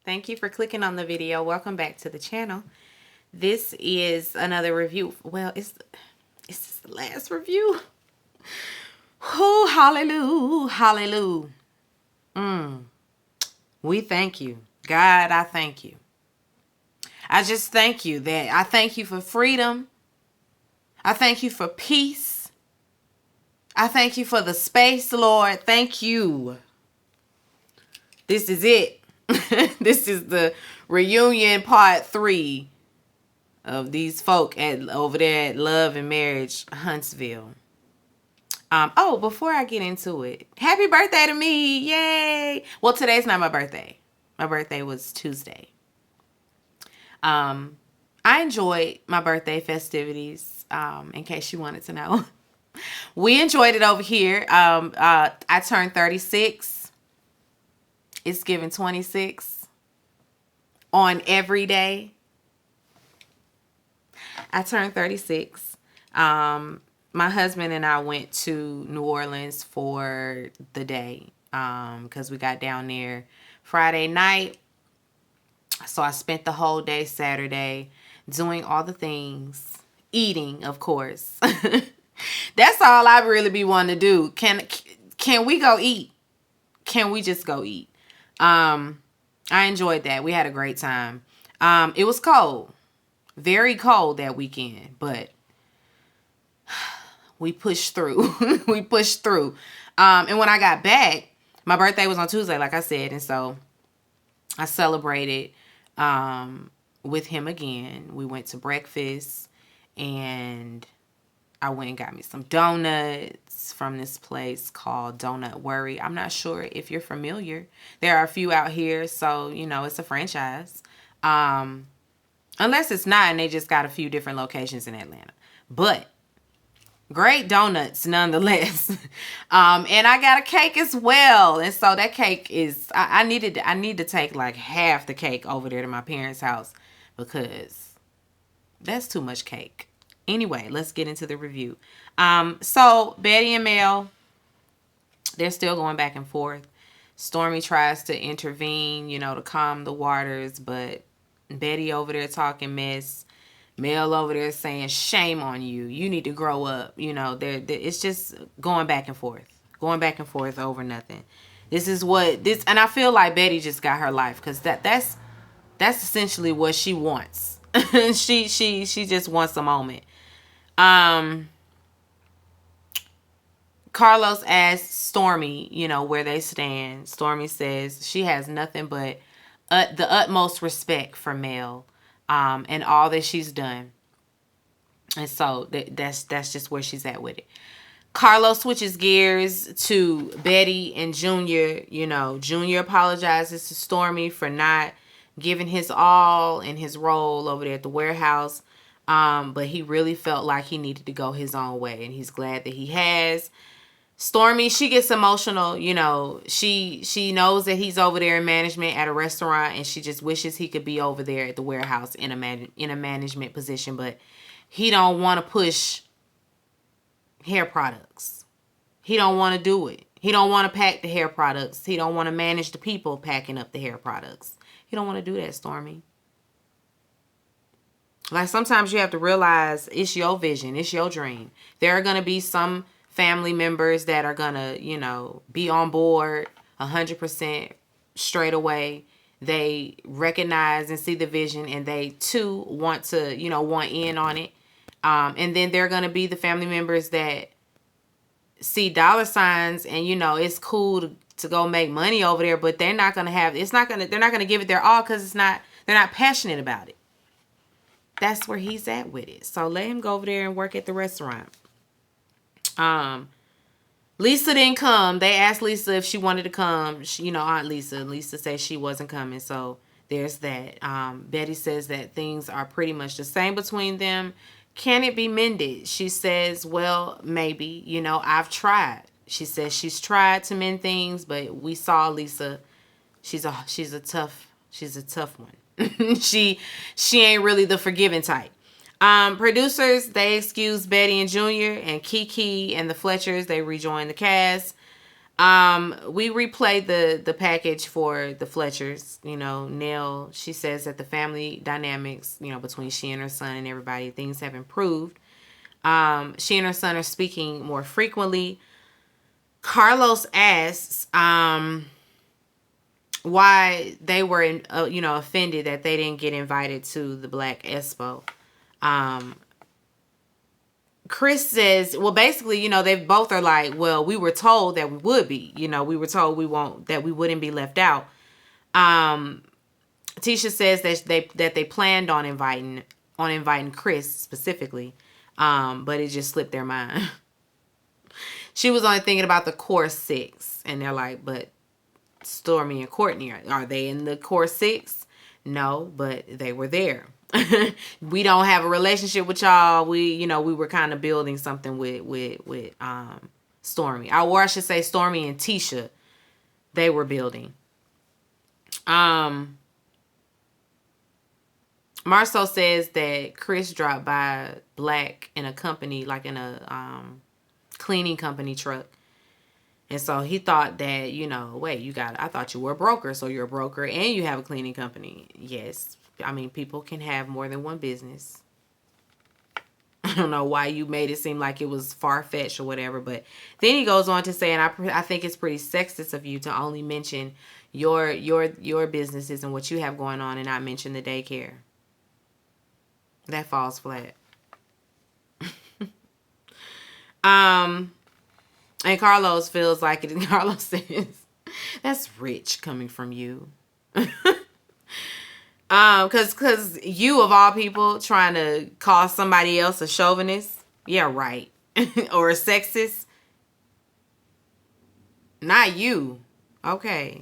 Thank you for clicking on the video. Welcome back to the channel. This is another review. Well, it's this the last review. Oh, hallelujah, hallelujah. We thank you. God, I thank you. I just thank you that I thank you for freedom. I thank you for peace. I thank you for the space, Lord. Thank you. This is it. This is the reunion part 3 of these folk over there at Love and Marriage Huntsville. Oh, before I get into it, happy birthday to me. Yay. Well, today's not my birthday. My birthday was Tuesday. I enjoyed my birthday festivities, in case you wanted to know. We enjoyed it over here. I turned 36. It's given 26 on every day. I turned 36. My husband and I went to New Orleans for the day because we got down there Friday night. So I spent the whole day Saturday doing all the things, eating, of course. That's all I really be wanting to do. Can we go eat? Can we just go eat? I enjoyed that. We had a great time. It was cold, very cold that weekend, but we pushed through. We pushed through. And when I got back, my birthday was on Tuesday, like I said, and so I celebrated with him again. We went to breakfast, and I went and got me some donuts from this place called Donut Worry. I'm not sure if you're familiar. There are a few out here, so, you know, it's a franchise. Unless it's not, and they just got a few different locations in Atlanta. But great donuts nonetheless. And I got a cake as well. And so that cake is, I need to take like half the cake over there to my parents' house because that's too much cake. Anyway, let's get into the review. So Betty and Mel, they're still going back and forth. Stormy tries to intervene, you know, to calm the waters, but Betty over there talking mess. Mel over there saying, shame on you. You need to grow up. You know, it's just going back and forth over nothing. And I feel like Betty just got her life because that's essentially what she wants. she just wants a moment. Carlos asks Stormy, you know, where they stand. Stormy says she has nothing but the utmost respect for Mel, and all that she's done. And so that's just where she's at with it. Carlos switches gears to Betty and Junior. You know, Junior apologizes to Stormy for not giving his all in his role over there at the warehouse. But he really felt like he needed to go his own way, and he's glad that he has. Stormy, she gets emotional. You know, she knows that he's over there in management at a restaurant, and she just wishes he could be over there at the warehouse in a management position, but he don't want to push hair products. He don't want to do it. He don't want to pack the hair products. He don't want to manage the people packing up the hair products. He don't want to do that, Stormy. Like, sometimes you have to realize it's your vision. It's your dream. There are going to be some family members that are going to, you know, be on board 100% straight away. They recognize and see the vision, and they too want to, you know, want in on it. And then there are going to be the family members that see dollar signs and, you know, it's cool to go make money over there, but they're not going to they're not going to give it their all because they're not passionate about it. That's where he's at with it. So let him go over there and work at the restaurant. Lisa didn't come. They asked Lisa if she wanted to come. She, you know, Aunt Lisa. Lisa said she wasn't coming. So there's that. Betty says that things are pretty much the same between them. Can it be mended? She says, well, maybe. You know, I've tried. She says she's tried to mend things, but we saw Lisa. She's a tough one. she ain't really the forgiving type. Producers, they excuse Betty and Junior, and Kiki and the Fletchers, they rejoin the cast. We replayed the package for the Fletchers. You know, Nell, she says that the family dynamics, you know, between she and her son and everybody, things have improved. She and her son are speaking more frequently. Carlos asks why they were, offended that they didn't get invited to the Black Expo. Chris says, well, basically, you know, they both are like, well, we were told that we would be, you know, we were told that we wouldn't be left out. Tisha says that they planned on inviting Chris specifically, but it just slipped their mind. She was only thinking about the core 6, and they're like, but Stormy and Courtney, are they in the core 6? No, but they were there. We don't have a relationship with y'all. We were kind of building something with Stormy. Or I should say Stormy and Tisha, they were building. Marceau says that Chris dropped by Black in a company, like in a cleaning company truck. And so he thought that, wait, I thought you were a broker. So you're a broker and you have a cleaning company. Yes. I mean, people can have more than one business. I don't know why you made it seem like it was far-fetched or whatever. But then he goes on to say, and I think it's pretty sexist of you to only mention your businesses and what you have going on and not mention the daycare. That falls flat. And Carlos feels like it. And Carlos says, that's rich coming from you. Cause you of all people trying to call somebody else a chauvinist. Yeah, right. Or a sexist. Not you. Okay.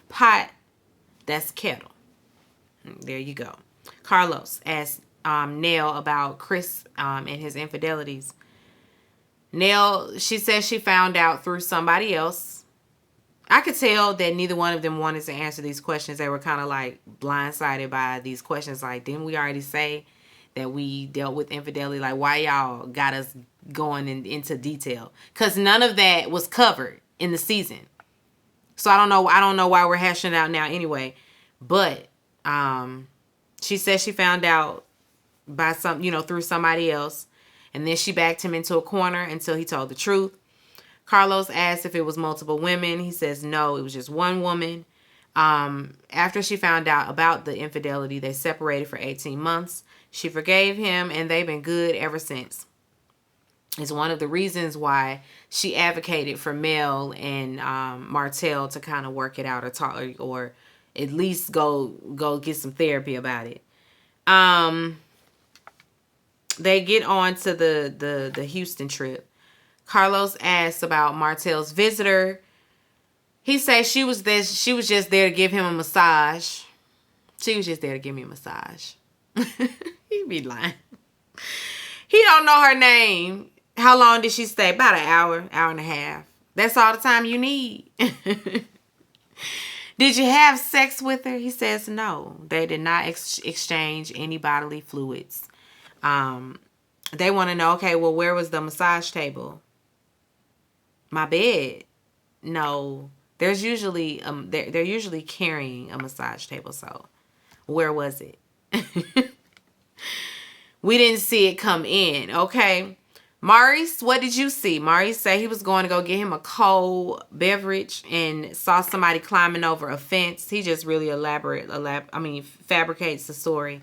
Pot, that's kettle. There you go. Carlos asked Nell about Chris and his infidelities. Nell, she says she found out through somebody else. I could tell that neither one of them wanted to answer these questions. They were kind of like blindsided by these questions. Like, didn't we already say that we dealt with infidelity? Like, why y'all got us going into detail? Because none of that was covered in the season. So I don't know why we're hashing it out now anyway. But she says she found out by through somebody else. And then she backed him into a corner until he told the truth. Carlos asked if it was multiple women. He says no, it was just one woman. After she found out about the infidelity, they separated for 18 months. She forgave him, and they've been good ever since. It's one of the reasons why she advocated for Mel and Martell to kind of work it out or talk or at least go get some therapy about it. They get on to the Houston trip. Carlos asks about Martell's visitor. He says she was just there to give him a massage. She was just there to give me a massage. He be lying. He don't know her name. How long did she stay? About an hour and a half. That's all the time you need. Did you have sex with her? He says no. They did not exchange any bodily fluids. They want to know, okay, well, where was the massage table? My bed. No. There's usually they're usually carrying a massage table, so where was it? We didn't see it come in, okay? Maurice, what did you see? Maurice said he was going to go get him a cold beverage and saw somebody climbing over a fence. He just really fabricates the story.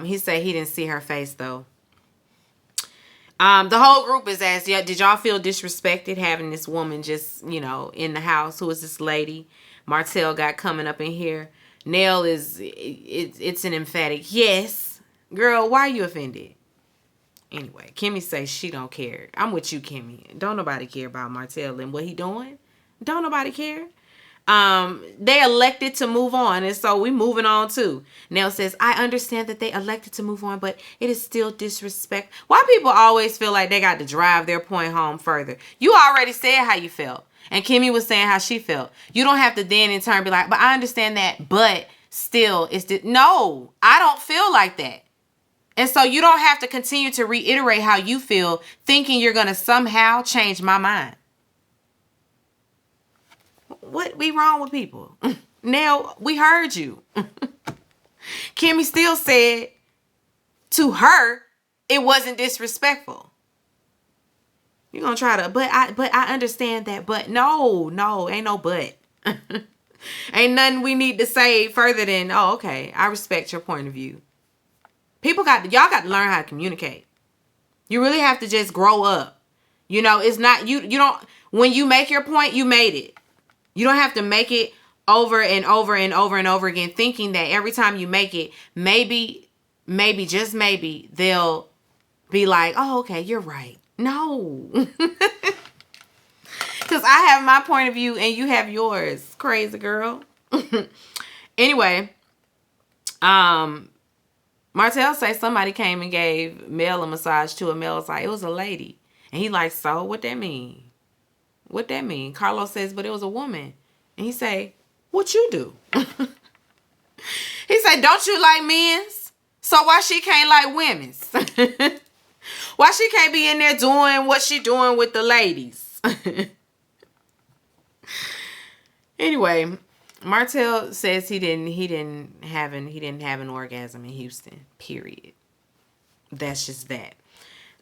He said he didn't see her face, though. The whole group is asked, yeah, did y'all feel disrespected having this woman just, in the house? Who is this lady? Martell got coming up in here. Nell it's an emphatic yes. Girl, why are you offended? Anyway, Kimmy says she don't care. I'm with you, Kimmy. Don't nobody care about Martell and what he doing. Don't nobody care. They elected to move on, and so we moving on too. Nell says, I understand that they elected to move on, but it is still disrespect. Why people always feel like they got to drive their point home further? You already said how you felt, and Kimmy was saying how she felt. You don't have to then in turn be like, but I understand that, but still, no, I don't feel like that. And so you don't have to continue to reiterate how you feel, thinking you're going to somehow change my mind. What be wrong with people? Now, we heard you. Kimmy still said to her, it wasn't disrespectful. You're gonna try to, but I understand that, but no, ain't no but. Ain't nothing we need to say further than, oh, okay, I respect your point of view. Y'all got to learn how to communicate. You really have to just grow up. You know, it's not, you don't, when you make your point, you made it. You don't have to make it over and over and over and over again, thinking that every time you make it, maybe, just maybe, they'll be like, oh, okay, you're right. No. Because I have my point of view and you have yours. Crazy girl. Anyway, Martell say somebody came and gave Mel a massage too. And Mel was like, it was a lady. And he like, so what that mean? What that mean? Carlos says, but it was a woman. And he say, what you do? He say, don't you like men's? So why she can't like women's? Why she can't be in there doing what she doing with the ladies? Anyway, Martell says he didn't have an orgasm in Houston. Period. That's just that.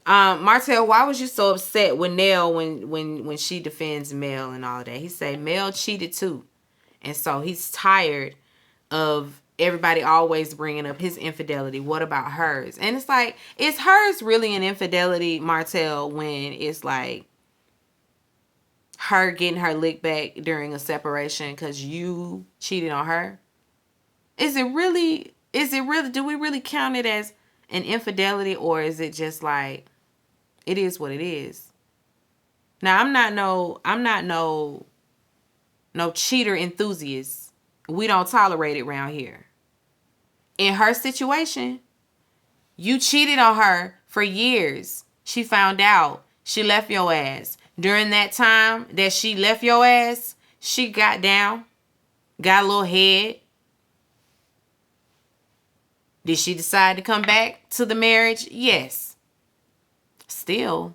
Martell, why was you so upset with Nell when she defends Mel and all that? He said Mel cheated too, and so he's tired of everybody always bringing up his infidelity. What about hers? And it's like, is hers really an infidelity, Martell, when it's like her getting her lick back during a separation because you cheated on her? Is it really, do we really count it as an infidelity, or is it just like, it is what it is? Now, I'm not no cheater enthusiast. We don't tolerate it around here. In her situation, you cheated on her for years. She found out. She left your ass. During that time that she left your ass, she got down, got a little head. Did she decide to come back to the marriage? Yes. Still.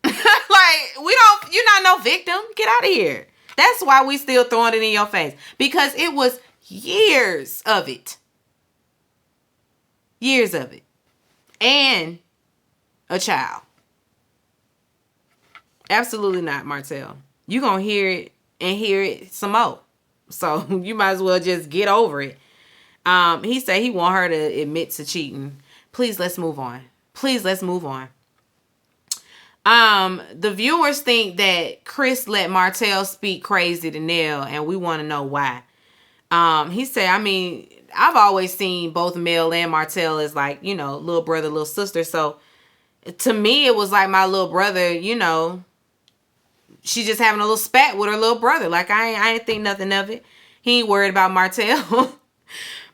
You're not no victim. Get out of here. That's why we still throwing it in your face. Because it was years of it. Years of it. And a child. Absolutely not, Martell. You're going to hear it and hear it some more. So you might as well just get over it. He said he want her to admit to cheating. Please, let's move on. The viewers think that Chris let Martell speak crazy to Nell, and we want to know why. He said, I mean, I've always seen both Mel and Martell as like, little brother, little sister. So to me, it was like my little brother, she just having a little spat with her little brother. Like, I ain't think nothing of it. He ain't worried about Martell.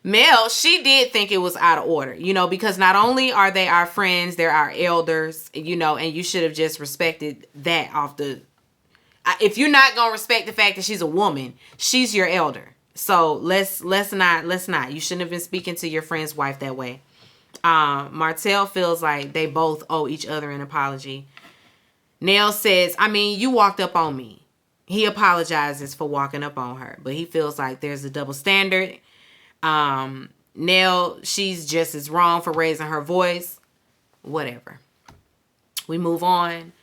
Mel, she did think it was out of order, because not only are they our friends, they're our elders, and you should have just respected that off the... If you're not going to respect the fact that she's a woman, she's your elder. So let's not. You shouldn't have been speaking to your friend's wife that way. Martell feels like they both owe each other an apology. Nell says, I mean, you walked up on me. He apologizes for walking up on her, but he feels like there's a double standard. Nell, she's just as wrong for raising her voice. Whatever. We move on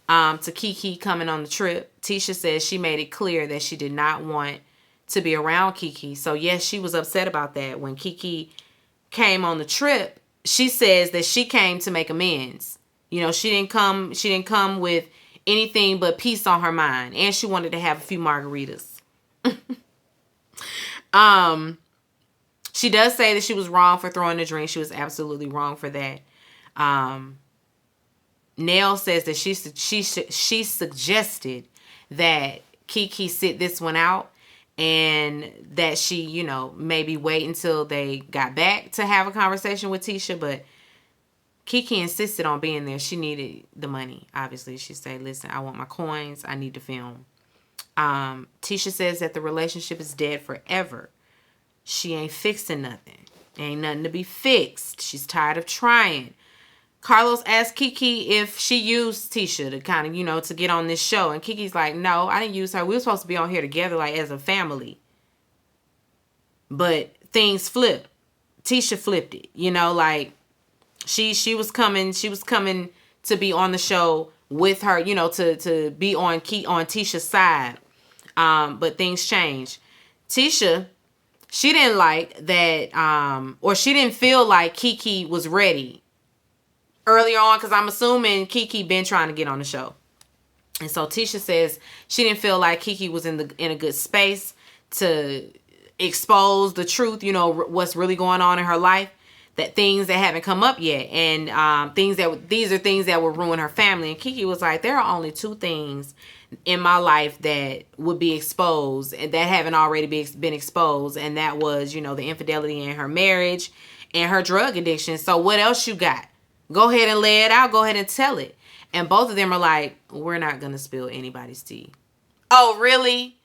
to Kiki coming on the trip. Tisha says she made it clear that she did not want to be around Kiki. So yes, she was upset about that. When Kiki came on the trip, she says that she came to make amends. She didn't come with anything but peace on her mind. And she wanted to have a few margaritas. She does say that she was wrong for throwing the drink. She was absolutely wrong for that. Nell says that she suggested that Kiki sit this one out, and that she, maybe wait until they got back to have a conversation with Tisha. But Kiki insisted on being there. She needed the money. Obviously, she said, listen, I want my coins. I need to film. Tisha says that the relationship is dead forever. She ain't fixing nothing. Ain't nothing to be fixed. She's tired of trying. Carlos asked Kiki if she used Tisha to kind of, to get on this show. And Kiki's like, no, I didn't use her. We were supposed to be on here together, like, as a family. But things flipped. Tisha flipped it. Like, she was coming to be on the show with her, to be on Tisha's side. But things changed. Tisha, she didn't like that, or she didn't feel like Kiki was ready earlier on, because I'm assuming Kiki been trying to get on the show. And so Tisha says she didn't feel like Kiki was in a good space to expose the truth, what's really going on in her life, that things that haven't come up yet, and these are things that will ruin her family. And Kiki was like, there are only two things in my life that would be exposed and that haven't already been exposed, and that was, the infidelity in her marriage and her drug addiction. So what else you got? Go ahead and lay it out. Go ahead and tell it. And both of them are like, we're not going to spill anybody's tea. Oh, really?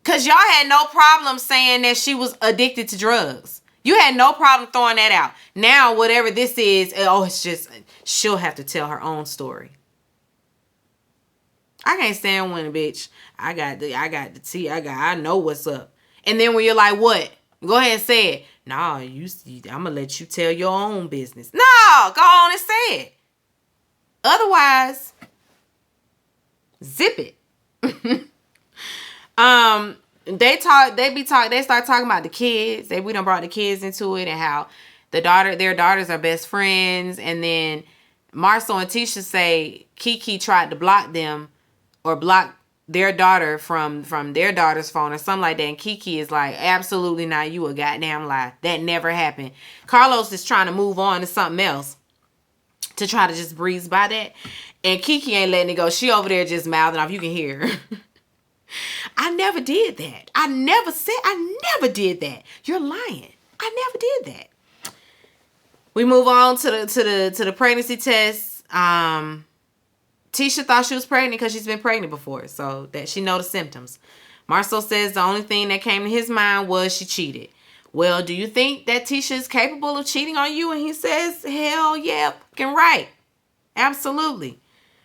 Because y'all had no problem saying that she was addicted to drugs. You had no problem throwing that out. Now, whatever this is, it's just, she'll have to tell her own story. I can't stand when a bitch, I got the tea, I know what's up. And then when you're like, what? Go ahead and say it. No, I'm going to let you tell your own business. No, go on and say it. Otherwise, zip it. They start talking about the kids. We done brought the kids into it, and how their daughters are best friends. And then Marcel and Tisha say Kiki tried to block them, or block their daughter from their daughter's phone or something like that. And Kiki is like, absolutely not. You a goddamn lie. That never happened. Carlos is trying to move on to something else to try to just breeze by that. And Kiki ain't letting it go. She over there just mouthing off. You can hear her. I never did that. I never did that. You're lying. I never did that. We move on to the pregnancy test. Tisha thought she was pregnant because she's been pregnant before, so that she know the symptoms. Marcel says the only thing that came to his mind was she cheated. Well, do you think that Tisha is capable of cheating on you? And he says, hell yeah, fucking right. Absolutely.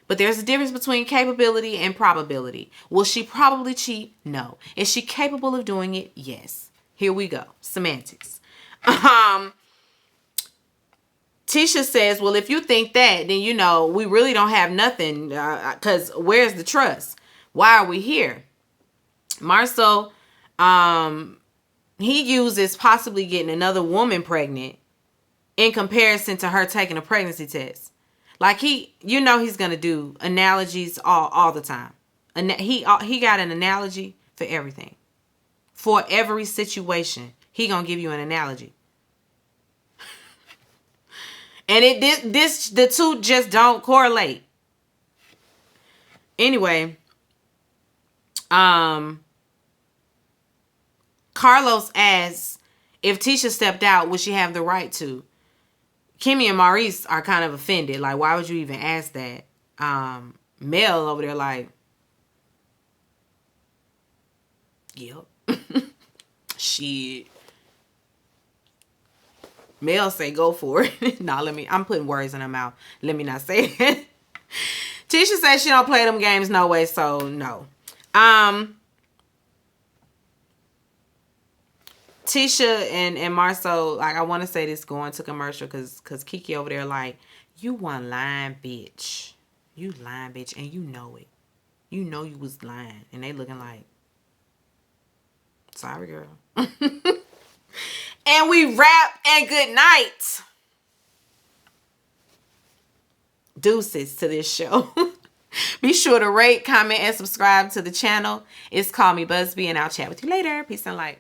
But there's a difference between capability and probability. Will she probably cheat? No. Is she capable of doing it? Yes. Here we go. Semantics. Tisha says, well, if you think that, then, we really don't have nothing, because where's the trust? Why are we here? Marcel, he uses possibly getting another woman pregnant in comparison to her taking a pregnancy test. Like he's going to do analogies all the time. And he got an analogy for everything. For every situation, he going to give you an analogy. And the two just don't correlate. Anyway, Carlos asks if Tisha stepped out, would she have the right to? Kimmy and Maurice are kind of offended. Like, why would you even ask that? Mel over there like, yep. Shit. Mel say go for it. I'm putting words in her mouth. Let me not say it. Tisha says she don't play them games no way, so no. Tisha and Marcel, like, I want to say this going to commercial because Kiki over there like, you one lying bitch. You lying bitch, and you know it. You know you was lying. And they looking like, sorry, girl. And we wrap, and good night. Deuces to this show. Be sure to rate, comment, and subscribe to the channel. It's Call Me Busby, and I'll chat with you later. Peace and light.